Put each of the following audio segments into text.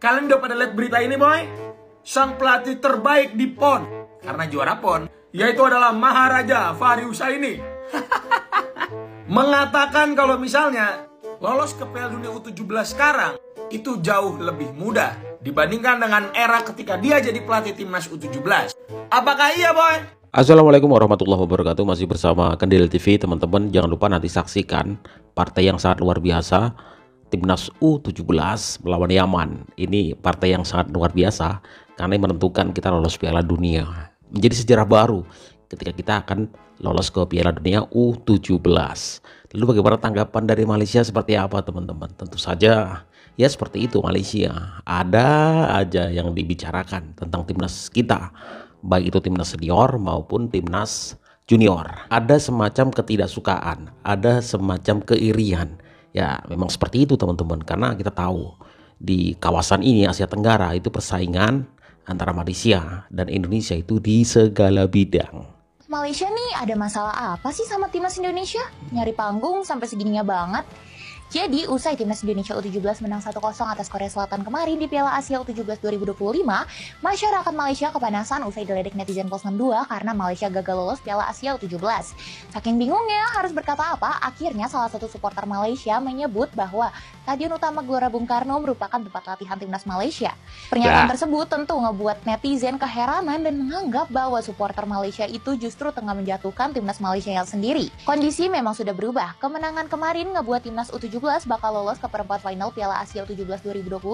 Kalian udah pada lihat berita ini, boy? Sang pelatih terbaik di PON, karena juara PON, yaitu adalah Maharaja Fahri Husaini, mengatakan kalau misalnya lolos ke Piala Dunia U17 sekarang itu jauh lebih mudah dibandingkan dengan era ketika dia jadi pelatih timnas U17. Apakah iya, boy? Assalamualaikum warahmatullahi wabarakatuh. Masih bersama Kendil TV, teman-teman. Jangan lupa nanti saksikan partai yang sangat luar biasa, timnas U17 melawan Yaman. Ini partai yang sangat luar biasa karena menentukan kita lolos Piala Dunia. Menjadi sejarah baru ketika kita akan lolos ke Piala Dunia U17. Lalu bagaimana tanggapan dari Malaysia seperti apa, teman-teman? Tentu saja ya seperti itu, Malaysia ada aja yang dibicarakan tentang timnas kita, baik itu timnas senior maupun timnas junior. Ada semacam ketidaksukaan, ada semacam keirian. Ya memang seperti itu, teman-teman, karena kita tahu di kawasan ini Asia Tenggara itu persaingan antara Malaysia dan Indonesia itu di segala bidang. Malaysia nih ada masalah apa sih sama timnas Indonesia? Nyari panggung sampai segininya banget. Jadi, usai timnas Indonesia U17 menang 1-0 atas Korea Selatan kemarin di Piala Asia U17 2025, masyarakat Malaysia kepanasan usai diledek netizen 062 karena Malaysia gagal lolos Piala Asia U17. Saking bingungnya harus berkata apa, akhirnya salah satu supporter Malaysia menyebut bahwa Stadion Utama Gelora Bung Karno merupakan tempat latihan timnas Malaysia. Pernyataan tersebut tentu ngebuat netizen keheranan dan menganggap bahwa supporter Malaysia itu justru tengah menjatuhkan timnas Malaysia yang sendiri. Kondisi memang sudah berubah. Kemenangan kemarin ngebuat timnas U17 bakal lolos ke perempat final Piala Asia U17 2025.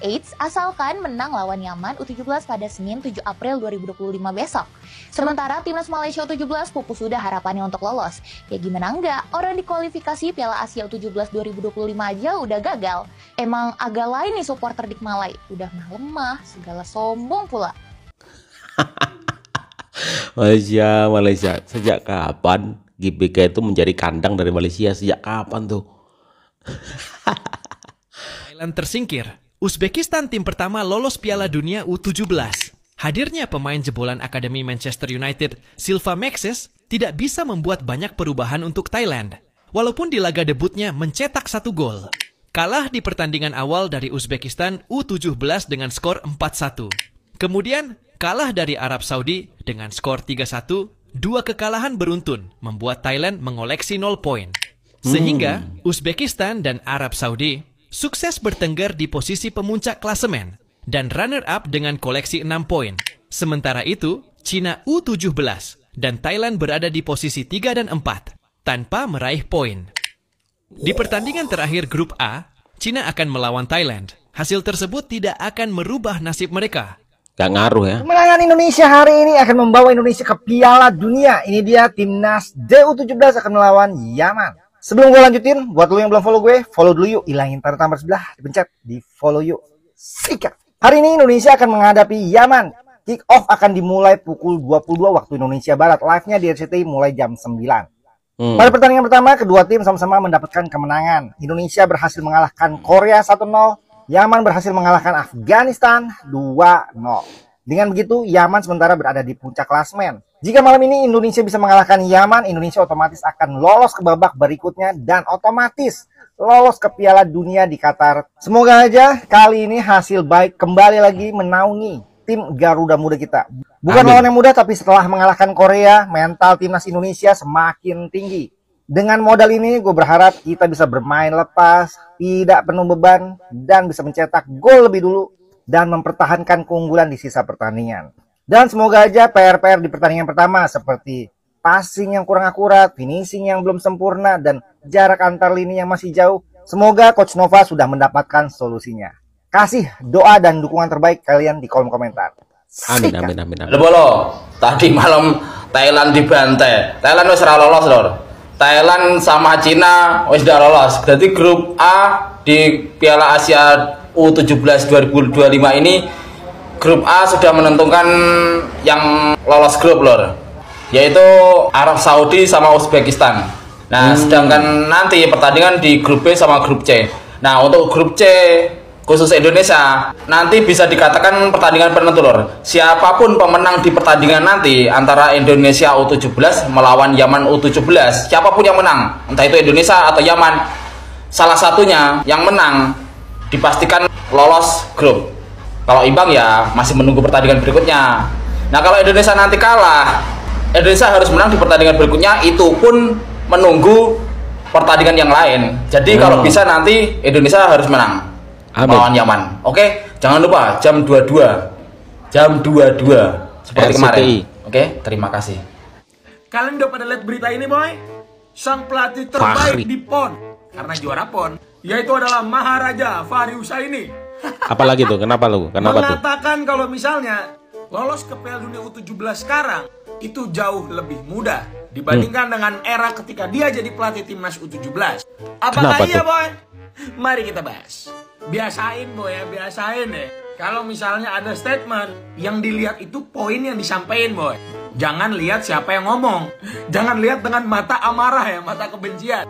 Eits, asalkan menang lawan Yaman U17 pada Senin 7 April 2025 besok. Sementara timnas Malaysia U17 pupus sudah harapannya untuk lolos. Ya gimana enggak, orang di kualifikasi Piala Asia U17 2025 aja udah gagal. Emang agak lain nih supporter Dik Malai. Udah lemah, segala sombong pula. Malaysia. Sejak kapan GBK itu menjadi kandang dari Malaysia? Sejak kapan tuh? Thailand tersingkir. Uzbekistan tim pertama lolos Piala Dunia U17. Hadirnya pemain jebolan Akademi Manchester United, Silva Maxes, tidak bisa membuat banyak perubahan untuk Thailand. Walaupun di laga debutnya mencetak 1 gol. Kalah di pertandingan awal dari Uzbekistan U17 dengan skor 4-1. Kemudian kalah dari Arab Saudi dengan skor 3-1. 2 kekalahan beruntun membuat Thailand mengoleksi 0 poin. Sehingga Uzbekistan dan Arab Saudi sukses bertengger di posisi pemuncak klasemen dan runner-up dengan koleksi 6 poin. Sementara itu, Cina U17 dan Thailand berada di posisi 3 dan 4 tanpa meraih poin. Di pertandingan terakhir grup A, Cina akan melawan Thailand. Hasil tersebut tidak akan merubah nasib mereka. Gak ngaruh ya. Kemenangan Indonesia hari ini akan membawa Indonesia ke Piala Dunia. Ini dia timnas U17 akan melawan Yaman. Sebelum gue lanjutin, buat lo yang belum follow dulu yuk. Ilangin tanda tambah sebelah, dipencet, di follow yuk. Sikat. Hari ini Indonesia akan menghadapi Yaman. Kick off akan dimulai pukul 22 waktu Indonesia Barat. Live-nya di RCTI mulai jam 9. Pada pertandingan pertama, kedua tim sama-sama mendapatkan kemenangan. Indonesia berhasil mengalahkan Korea 1-0. Yaman berhasil mengalahkan Afghanistan 2-0. Dengan begitu, Yaman sementara berada di puncak klasemen. Jika malam ini Indonesia bisa mengalahkan Yaman, Indonesia otomatis akan lolos ke babak berikutnya dan otomatis lolos ke Piala Dunia di Qatar. Semoga aja kali ini hasil baik kembali lagi menaungi tim Garuda Muda kita. Bukan lawan yang mudah, tapi setelah mengalahkan Korea, mental timnas Indonesia semakin tinggi. Dengan modal ini, gue berharap kita bisa bermain lepas, tidak penuh beban, dan bisa mencetak gol lebih dulu dan mempertahankan keunggulan di sisa pertandingan. Dan semoga aja PR-PR di pertandingan pertama seperti passing yang kurang akurat, finishing yang belum sempurna, dan jarak antar lini yang masih jauh, semoga Coach Nova sudah mendapatkan solusinya. Kasih doa dan dukungan terbaik kalian di kolom komentar. Amin. Lebolo, tadi malam Thailand dibantai. Thailand wis ora lolos, Lor. Thailand sama Cina wis udah lolos. Berarti grup A di Piala Asia U17 2025 ini, grup A sudah menentukan yang lolos grup, Lor, yaitu Arab Saudi sama Uzbekistan. Nah, sedangkan nanti pertandingan di grup B sama grup C. Nah, untuk grup C khusus Indonesia nanti bisa dikatakan pertandingan penentu, Lor. Siapapun pemenang di pertandingan nanti antara Indonesia U17 melawan Yaman U17, siapapun yang menang, entah itu Indonesia atau Yaman, salah satunya yang menang dipastikan lolos grup. Kalau imbang ya masih menunggu pertandingan berikutnya. Nah kalau Indonesia nanti kalah, Indonesia harus menang di pertandingan berikutnya, itu pun menunggu pertandingan yang lain. Jadi kalau bisa nanti Indonesia harus menang lawan Yaman. Oke, jangan lupa jam 22 seperti RCTI. kemarin. Oke, terima kasih. Kalian udah pada lihat berita ini, boy? Sang pelatih terbaik Fahri. di PON karena juara PON yaitu adalah Maharaja Fahri Husaini. Apalagi tuh? Kenapa tuh? Mengatakan kalau misalnya lolos ke Piala Dunia U17 sekarang itu jauh lebih mudah dibandingkan dengan era ketika dia jadi pelatih timnas U17. Apakah Kenapa iya, tuh? boy? Mari kita bahas. Biasain, boy ya, biasain deh. Kalau misalnya ada statement, yang dilihat itu poin yang disampaikan, boy. Jangan lihat siapa yang ngomong. Jangan lihat dengan mata amarah ya, mata kebencian.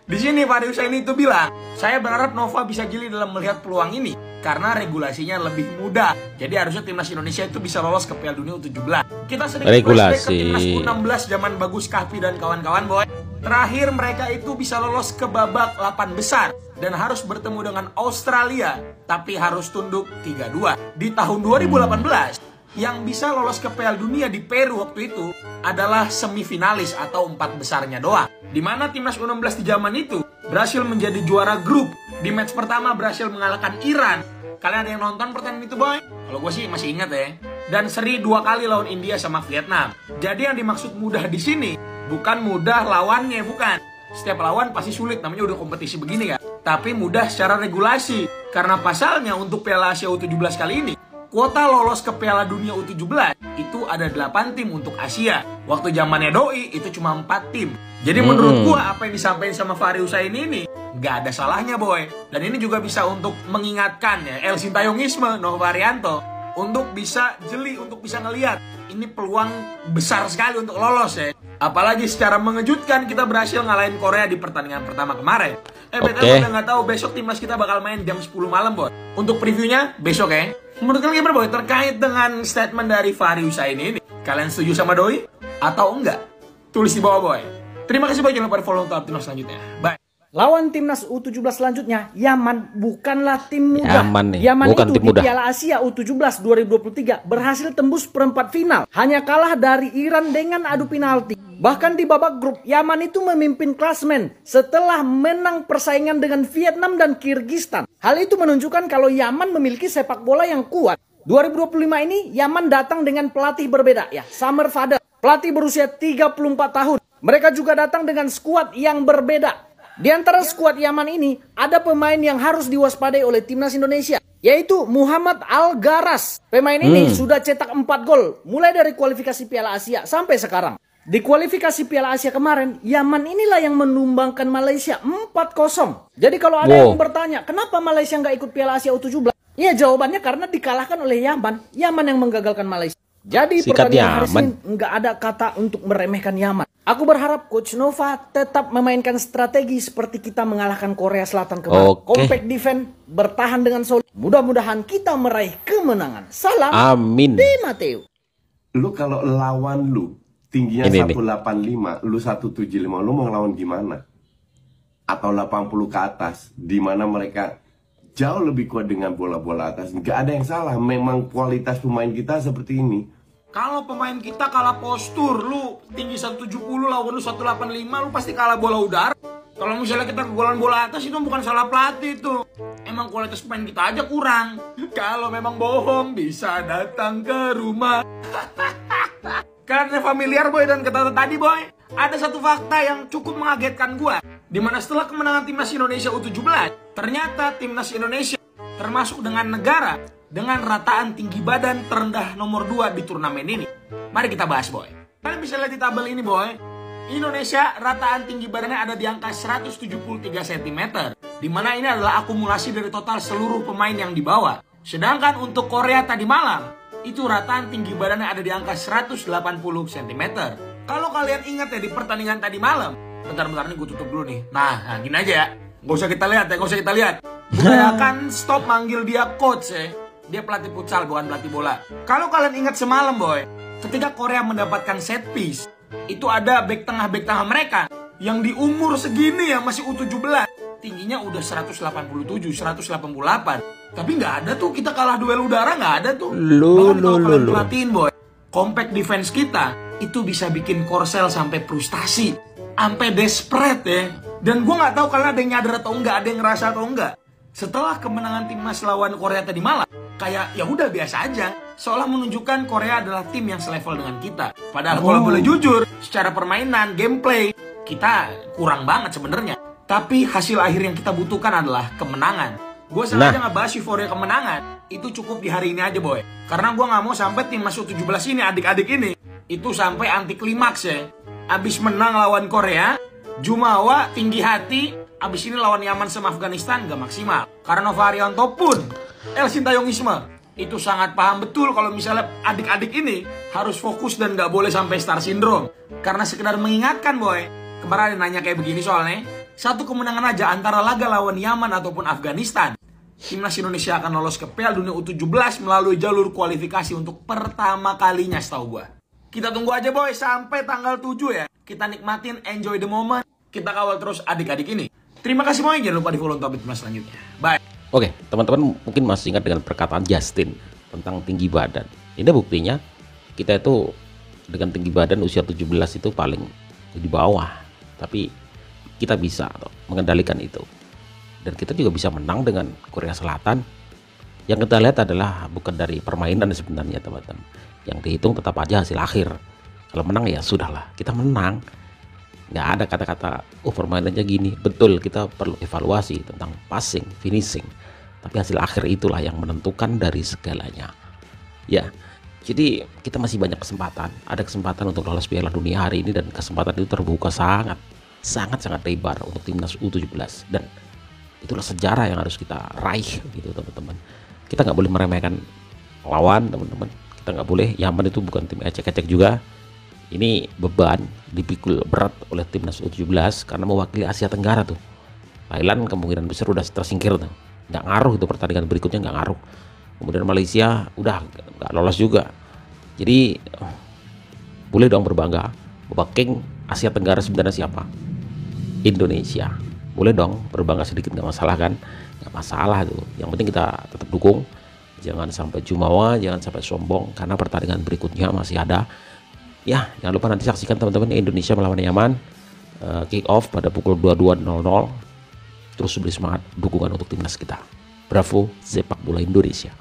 Di sini Fahri Husaini itu bilang, saya berharap Nova bisa jeli dalam melihat peluang ini karena regulasinya lebih mudah. Jadi harusnya timnas Indonesia itu bisa lolos ke Piala Dunia U17. Kita sedikit flashback ke timnas U16 zaman Bagus Kahfi dan kawan-kawan, boy. Terakhir mereka itu bisa lolos ke babak 8 besar dan harus bertemu dengan Australia, tapi harus tunduk 3-2. Di tahun 2018, yang bisa lolos ke Piala Dunia di Peru waktu itu adalah semifinalis atau 4 besarnya doang. Di mana timnas U16 di zaman itu berhasil menjadi juara grup. Di match pertama berhasil mengalahkan Iran. Kalian ada yang nonton pertandingan itu, boy? Kalau gue sih masih ingat ya. Dan seri 2 kali lawan India sama Vietnam. Jadi yang dimaksud mudah di sini bukan mudah lawannya, bukan. Setiap lawan pasti sulit, namanya udah kompetisi begini kan. Tapi mudah secara regulasi. Karena pasalnya untuk Piala Asia U17 kali ini, kuota lolos ke Piala Dunia U17 itu ada 8 tim untuk Asia. Waktu zamannya Doi itu cuma 4 tim. Jadi menurut gua apa yang disampaikan sama Fahri Husaini ini nggak ada salahnya, boy. Dan ini juga bisa untuk mengingatkan ya El Sintayongisme Nova Arianto untuk bisa jeli, untuk bisa ngelihat ini peluang besar sekali untuk lolos ya. Apalagi secara mengejutkan kita berhasil ngalahin Korea di pertandingan pertama kemarin. BTW udah nggak tahu besok timnas kita bakal main jam 10 malam, boy. Untuk previewnya besok ya. Menurut kalian gimana, boy? Terkait dengan statement dari Fahri Husaini ini, kalian setuju sama Doi atau enggak? Tulis di bawah, boy. Terima kasih, boy. Jangan lupa follow untuk timnas selanjutnya. Bye. Lawan timnas U17 selanjutnya, Yaman bukanlah tim mudah. Yaman Yaman bukan itu tim mudah. di Piala Asia U17 2023 berhasil tembus perempat final. Hanya kalah dari Iran dengan adu penalti. Bahkan di babak grup, Yaman itu memimpin klasemen setelah menang persaingan dengan Vietnam dan Kyrgyzstan. Hal itu menunjukkan kalau Yaman memiliki sepak bola yang kuat. 2025 ini, Yaman datang dengan pelatih berbeda ya, Summer Fadel. Pelatih berusia 34 tahun. Mereka juga datang dengan skuad yang berbeda. Di antara skuad Yaman ini, ada pemain yang harus diwaspadai oleh timnas Indonesia, yaitu Muhammad Al-Garas. Pemain ini sudah cetak 4 gol, mulai dari kualifikasi Piala Asia sampai sekarang. Di kualifikasi Piala Asia kemarin, Yaman inilah yang menumbangkan Malaysia 4-0. Jadi kalau ada yang bertanya, kenapa Malaysia nggak ikut Piala Asia U17? Ya jawabannya karena dikalahkan oleh Yaman. Yaman yang menggagalkan Malaysia. Jadi pertandingan hari Senin nggak ada kata untuk meremehkan Yaman. Aku berharap Coach Nova tetap memainkan strategi seperti kita mengalahkan Korea Selatan kemarin. Compact defense, bertahan dengan solid. Mudah-mudahan kita meraih kemenangan. Salam. Amin. Di Mateo. Lu kalau lawan lu tingginya 185, lu 175, lu mau ngelawan gimana? Atau 80 ke atas, di mana mereka jauh lebih kuat dengan bola-bola atas. Nggak ada yang salah, memang kualitas pemain kita seperti ini. Kalau pemain kita kalah postur, lu tinggi 170 lawan lu 185, lu pasti kalah bola udara. Kalau misalnya kita kegolan bola atas itu bukan salah pelatih itu. Emang kualitas pemain kita aja kurang. Kalau memang bohong bisa datang ke rumah. Karena familiar, boy, dan kata tadi, boy, ada satu fakta yang cukup mengagetkan gua. Dimana setelah kemenangan timnas Indonesia U17, ternyata timnas Indonesia termasuk dengan negara dengan rataan tinggi badan terendah nomor 2 di turnamen ini. Mari kita bahas, boy. Kalian bisa lihat di tabel ini, boy. Indonesia rataan tinggi badannya ada di angka 173 cm. Dimana ini adalah akumulasi dari total seluruh pemain yang dibawa. Sedangkan untuk Korea tadi malam, itu rataan tinggi badannya ada di angka 180 cm. Kalau kalian ingat ya di pertandingan tadi malam, bentar-bentar nih gue tutup dulu nih. Nah gini aja ya, gak usah kita lihat ya, gak usah kita lihat. Saya akan stop manggil dia coach ya. Dia pelatih futsal, bukan pelatih bola. Kalau kalian ingat semalam, boy, ketika Korea mendapatkan set piece, itu ada back tengah mereka yang di umur segini ya masih U17. tingginya udah 187, 188. Tapi nggak ada tuh kita kalah duel udara, nggak ada tuh. Bahkan kalau kalian perhatiin boy, compact defense kita itu bisa bikin Korsel sampai frustasi, sampai desperate ya. Dan gue nggak tahu kalian ada yang nyadar atau enggak, ada yang ngerasa atau enggak. Setelah kemenangan timnas lawan Korea tadi malam, kayak ya udah biasa aja, seolah menunjukkan Korea adalah tim yang selevel dengan kita. Padahal kalau boleh jujur, secara permainan, gameplay, kita kurang banget sebenarnya. Tapi hasil akhir yang kita butuhkan adalah kemenangan. Gue sengaja ngebahas euforia kemenangan, itu cukup di hari ini aja boy. Karena gue nggak mau sampai timnas U17 ini, adik-adik ini, itu sampai anti klimaks ya. Abis menang lawan Korea, jumawa, tinggi hati, abis ini lawan Yaman sama Afghanistan gak maksimal. Karena Nova Arianto pun El Sintayongisme itu sangat paham betul kalau misalnya adik-adik ini harus fokus dan gak boleh sampai star syndrome. Karena sekedar mengingatkan boy, kemarin ada nanya kayak begini soalnya, satu kemenangan aja antara laga lawan Yaman ataupun Afghanistan, timnas Indonesia akan lolos ke Piala Dunia U17 melalui jalur kualifikasi untuk pertama kalinya setahu gue. Kita tunggu aja boy sampai tanggal 7 ya. Kita nikmatin, enjoy the moment. Kita kawal terus adik-adik ini. Terima kasih semuanya, jangan lupa di follow untuk update timnas selanjutnya. Bye. Oke, teman-teman mungkin masih ingat dengan perkataan Justin tentang tinggi badan. Ini buktinya kita itu dengan tinggi badan usia 17 itu paling di bawah. Tapi kita bisa mengendalikan itu. Dan kita juga bisa menang dengan Korea Selatan. Yang kita lihat adalah bukan dari permainan sebenarnya teman-teman. Yang dihitung tetap aja hasil akhir. Kalau menang ya sudahlah, kita menang. Nggak ada kata-kata, oh permainannya gini. Betul, kita perlu evaluasi tentang passing, finishing. Tapi hasil akhir itulah yang menentukan dari segalanya. Ya, jadi kita masih banyak kesempatan. Ada kesempatan untuk lolos Piala Dunia hari ini. Dan kesempatan itu terbuka sangat lebar untuk timnas U17. Dan itulah sejarah yang harus kita raih gitu teman-teman. Kita nggak boleh meremehkan lawan teman-teman. Kita nggak boleh, Yaman itu bukan tim ecek-ecek juga. Ini beban dipikul berat oleh timnas U17 karena mewakili Asia Tenggara tuh. Thailand kemungkinan besar udah tersingkir tuh. Nggak ngaruh itu pertandingan berikutnya, nggak ngaruh. Kemudian Malaysia udah nggak lolos juga. Jadi boleh dong berbangga bahwa King Asia Tenggara sebenarnya siapa? Indonesia. Boleh dong berbangga sedikit, nggak masalah kan? Nggak masalah tuh. Yang penting kita tetap dukung. Jangan sampai jumawa, jangan sampai sombong karena pertandingan berikutnya masih ada. Ya, jangan lupa nanti saksikan teman-teman Indonesia melawan Yaman. Kick off pada pukul 22.00. Terus beri semangat dukungan untuk timnas kita. Bravo sepak bola Indonesia.